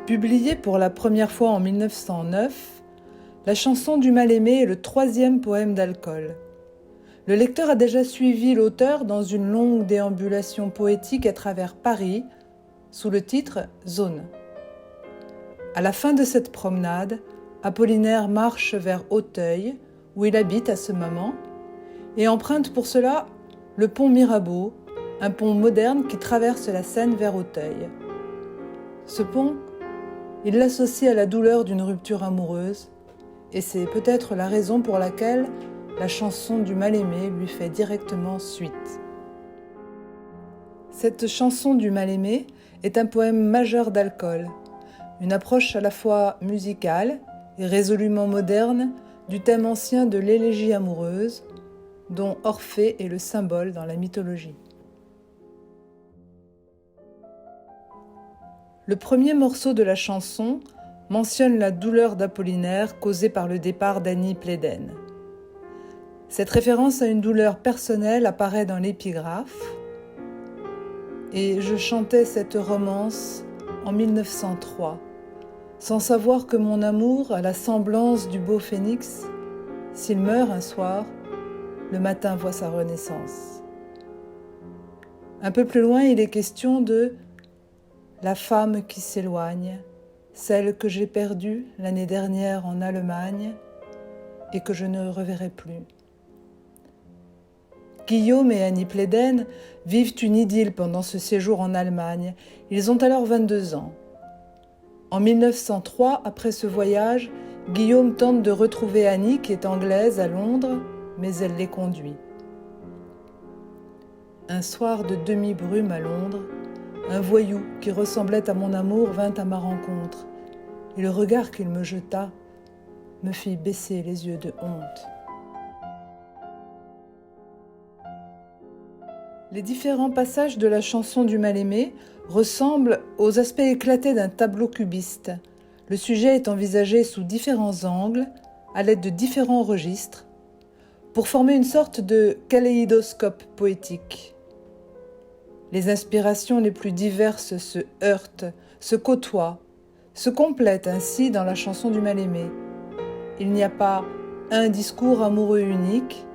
Publiée pour la première fois en 1909, La chanson du mal-aimé est le 3e poème d'Alcool. Le lecteur a déjà suivi l'auteur dans une longue déambulation poétique à travers Paris, sous le titre « Zone ». À la fin de cette promenade, Apollinaire marche vers Auteuil, où il habite à ce moment, et emprunte pour cela le pont Mirabeau, un pont moderne qui traverse la Seine vers Auteuil. Ce pont, il l'associe à la douleur d'une rupture amoureuse, et c'est peut-être la raison pour laquelle la chanson du mal-aimé lui fait directement suite. Cette chanson du mal-aimé est un poème majeur d'Alcool, une approche à la fois musicale et résolument moderne du thème ancien de l'élégie amoureuse, dont Orphée est le symbole dans la mythologie. Le premier morceau de la chanson mentionne la douleur d'Apollinaire causée par le départ d'Annie Plédène. Cette référence à une douleur personnelle apparaît dans l'épigraphe « Et je chantais cette romance en 1903, sans savoir que mon amour a la semblance du beau phénix, s'il meurt un soir, le matin voit sa renaissance. » Un peu plus loin, il est question de « La femme qui s'éloigne, celle que j'ai perdue l'année dernière en Allemagne et que je ne reverrai plus. » Guillaume et Annie Plédène vivent une idylle pendant ce séjour en Allemagne. Ils ont alors 22 ans. En 1903, après ce voyage, Guillaume tente de retrouver Annie, qui est anglaise, à Londres, mais elle les conduit. Un soir de demi-brume à Londres, un voyou qui ressemblait à mon amour vint à ma rencontre, et le regard qu'il me jeta me fit baisser les yeux de honte. Les différents passages de la chanson du mal-aimé ressemblent aux aspects éclatés d'un tableau cubiste. Le sujet est envisagé sous différents angles, à l'aide de différents registres, pour former une sorte de kaléidoscope poétique. Les inspirations les plus diverses se heurtent, se côtoient, se complètent ainsi dans la chanson du mal-aimé. Il n'y a pas un discours amoureux unique,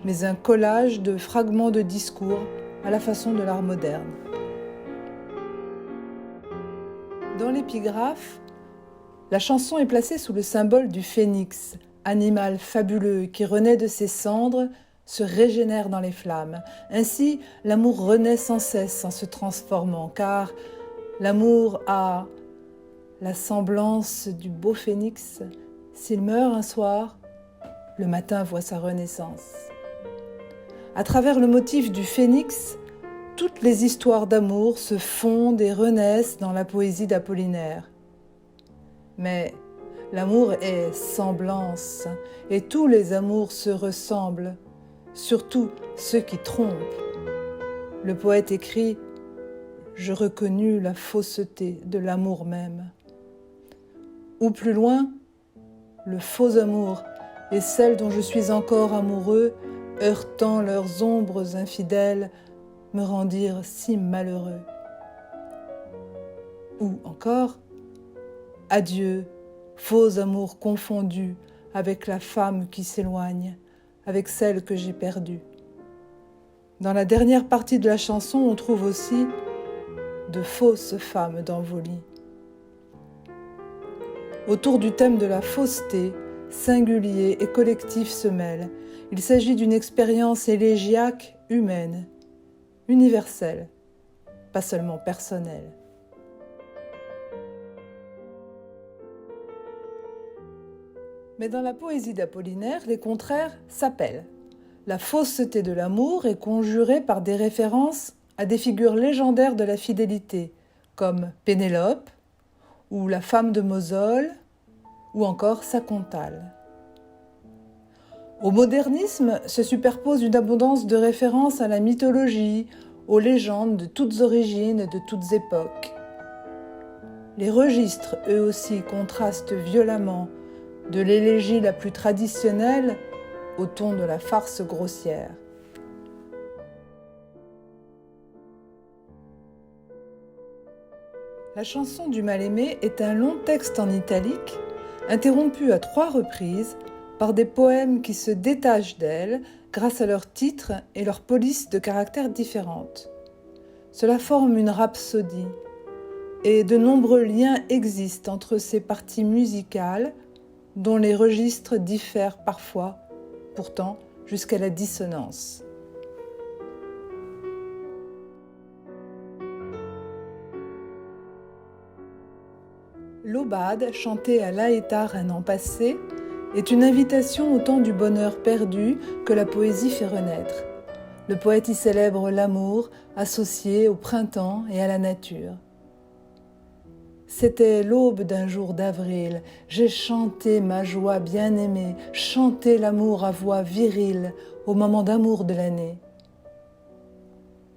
mais un collage de fragments de discours à la façon de l'art moderne. Dans l'épigraphe, la chanson est placée sous le symbole du phénix, animal fabuleux qui renaît de ses cendres, se régénère dans les flammes. Ainsi, l'amour renaît sans cesse en se transformant, car l'amour a la semblance du beau phénix. S'il meurt un soir, le matin voit sa renaissance. À travers le motif du phénix, toutes les histoires d'amour se fondent et renaissent dans la poésie d'Apollinaire. Mais l'amour est semblance, et tous les amours se ressemblent, surtout ceux qui trompent. Le poète écrit « Je reconnus la fausseté de l'amour même ». Ou plus loin, le faux amour et celle dont je suis encore amoureux, heurtant leurs ombres infidèles, me rendirent si malheureux. Ou encore, adieu, faux amour confondu avec la femme qui s'éloigne, avec celle que j'ai perdue. Dans la dernière partie de la chanson, on trouve aussi de fausses femmes dans vos lits. Autour du thème de la fausseté, singulier et collectif se mêlent. Il s'agit d'une expérience élégiaque humaine, universelle, pas seulement personnelle. Mais dans la poésie d'Apollinaire, les contraires s'appellent. La fausseté de l'amour est conjurée par des références à des figures légendaires de la fidélité, comme Pénélope, ou la femme de Mosole, ou encore Sacontale. Au modernisme se superpose une abondance de références à la mythologie, aux légendes de toutes origines et de toutes époques. Les registres, eux aussi, contrastent violemment, de l'élégie la plus traditionnelle au ton de la farce grossière. La chanson du mal-aimé est un long texte en italique, interrompu à 3 reprises par des poèmes qui se détachent d'elle grâce à leur titre et leur police de caractères différentes. Cela forme une rhapsodie, et de nombreux liens existent entre ces parties musicales dont les registres diffèrent parfois, pourtant jusqu'à la dissonance. L'Aubade, chantée à Laetare un an passé, est une invitation au temps du bonheur perdu que la poésie fait renaître. Le poète y célèbre l'amour associé au printemps et à la nature. C'était l'aube d'un jour d'avril, j'ai chanté ma joie bien-aimée, chanté l'amour à voix virile au moment d'amour de l'année.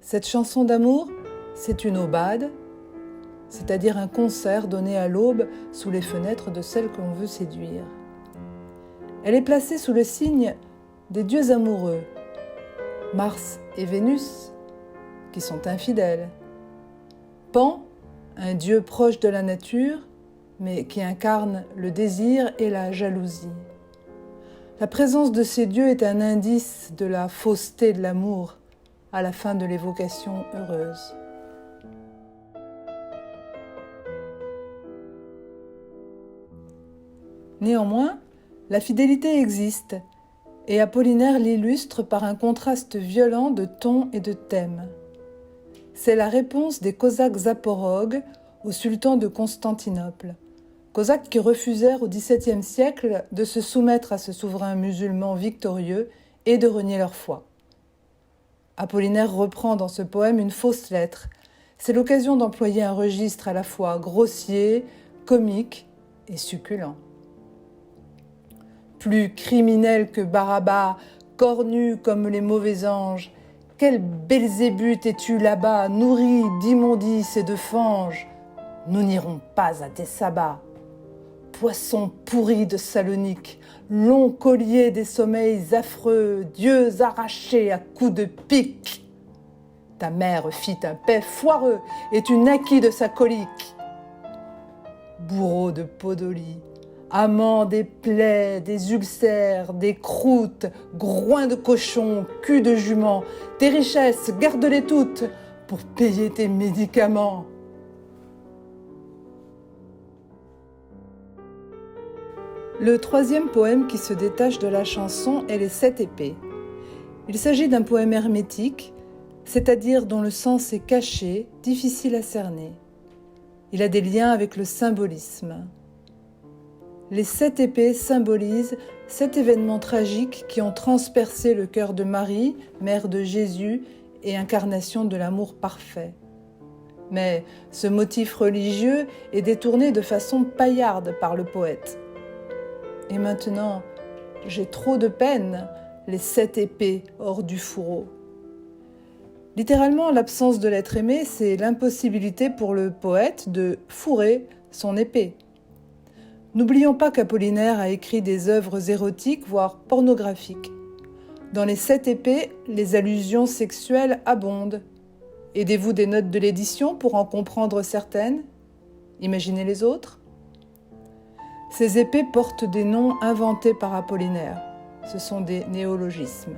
Cette chanson d'amour, c'est une aubade, c'est-à-dire un concert donné à l'aube sous les fenêtres de celle que l'on veut séduire. Elle est placée sous le signe des dieux amoureux, Mars et Vénus, qui sont infidèles, Pan, un dieu proche de la nature, mais qui incarne le désir et la jalousie. La présence de ces dieux est un indice de la fausseté de l'amour à la fin de l'évocation heureuse. Néanmoins, la fidélité existe, et Apollinaire l'illustre par un contraste violent de ton et de thème. C'est la réponse des Cosaques zaporogues au sultan de Constantinople, Cosaques qui refusèrent au XVIIe siècle de se soumettre à ce souverain musulman victorieux et de renier leur foi. Apollinaire reprend dans ce poème une fausse lettre. C'est l'occasion d'employer un registre à la fois grossier, comique et succulent. Plus criminel que Barabbas, cornu comme les mauvais anges, quel Belzébuth es-tu là-bas, nourri d'immondices et de fanges? Nous n'irons pas à tes sabbats. Poisson pourri de Salonique, long collier des sommeils affreux, dieux arrachés à coups de pique. Ta mère fit un paix foireux et tu naquis de sa colique. Bourreau de Podolie, amant des plaies, des ulcères, des croûtes, groin de cochon, cul de jument, tes richesses, garde-les toutes pour payer tes médicaments. Le troisième poème qui se détache de la chanson est Les 7 épées. Il s'agit d'un poème hermétique, c'est-à-dire dont le sens est caché, difficile à cerner. Il a des liens avec le symbolisme. Les 7 épées symbolisent 7 événements tragiques qui ont transpercé le cœur de Marie, mère de Jésus et incarnation de l'amour parfait. Mais ce motif religieux est détourné de façon paillarde par le poète. Et maintenant, j'ai trop de peine, les 7 épées hors du fourreau. Littéralement, l'absence de l'être aimé, c'est l'impossibilité pour le poète de fourrer son épée. N'oublions pas qu'Apollinaire a écrit des œuvres érotiques, voire pornographiques. Dans les 7 épées, les allusions sexuelles abondent. Aidez-vous des notes de l'édition pour en comprendre certaines. Imaginez les autres. Ces épées portent des noms inventés par Apollinaire. Ce sont des néologismes.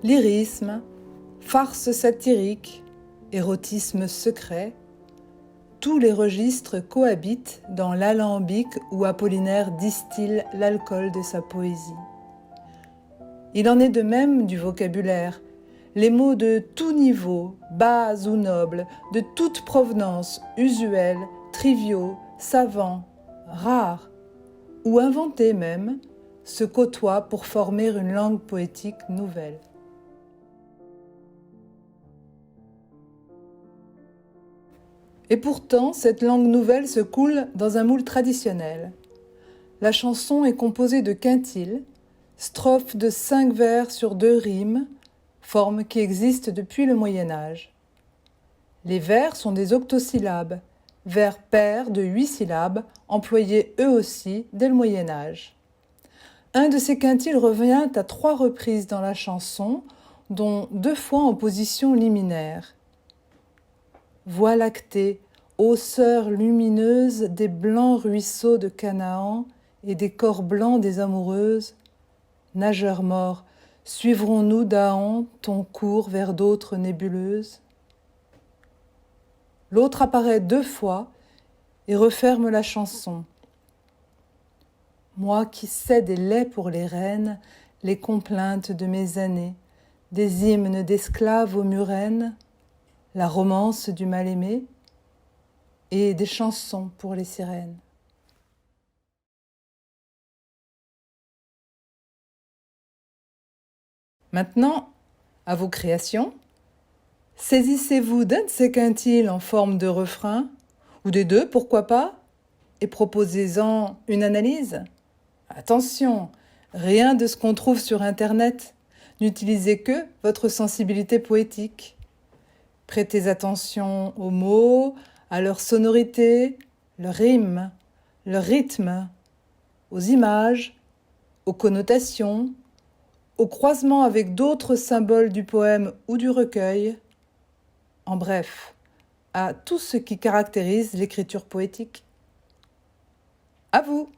Lyrisme, farce satirique, érotisme secret, tous les registres cohabitent dans l'alambic où Apollinaire distille l'alcool de sa poésie. Il en est de même du vocabulaire. Les mots de tout niveau, bas ou nobles, de toute provenance, usuels, triviaux, savants, rares, ou inventés même, se côtoient pour former une langue poétique nouvelle. Et pourtant, cette langue nouvelle se coule dans un moule traditionnel. La chanson est composée de quintiles, strophes de 5 vers sur 2 rimes, forme qui existe depuis le Moyen-Âge. Les vers sont des octosyllabes, vers pairs de 8 syllabes, employés eux aussi dès le Moyen-Âge. Un de ces quintiles revient à 3 reprises dans la chanson, dont 2 fois en position liminaire. Voie lactée, ô sœur lumineuse des blancs ruisseaux de Canaan et des corps blancs des amoureuses, nageurs morts, suivrons-nous d'Ahan ton cours vers d'autres nébuleuses? L'autre apparaît 2 fois et referme la chanson. Moi qui sais des laits pour les reines, les complaintes de mes années, des hymnes d'esclaves aux murènes, la romance du mal-aimé et des chansons pour les sirènes. Maintenant, à vos créations, saisissez-vous d'un de ces quintiles en forme de refrain, ou des deux, pourquoi pas, et proposez-en une analyse. Attention, rien de ce qu'on trouve sur Internet. N'utilisez que votre sensibilité poétique. Prêtez attention aux mots, à leur sonorité, leur rime, leur rythme, aux images, aux connotations, au croisement avec d'autres symboles du poème ou du recueil, en bref, à tout ce qui caractérise l'écriture poétique. À vous!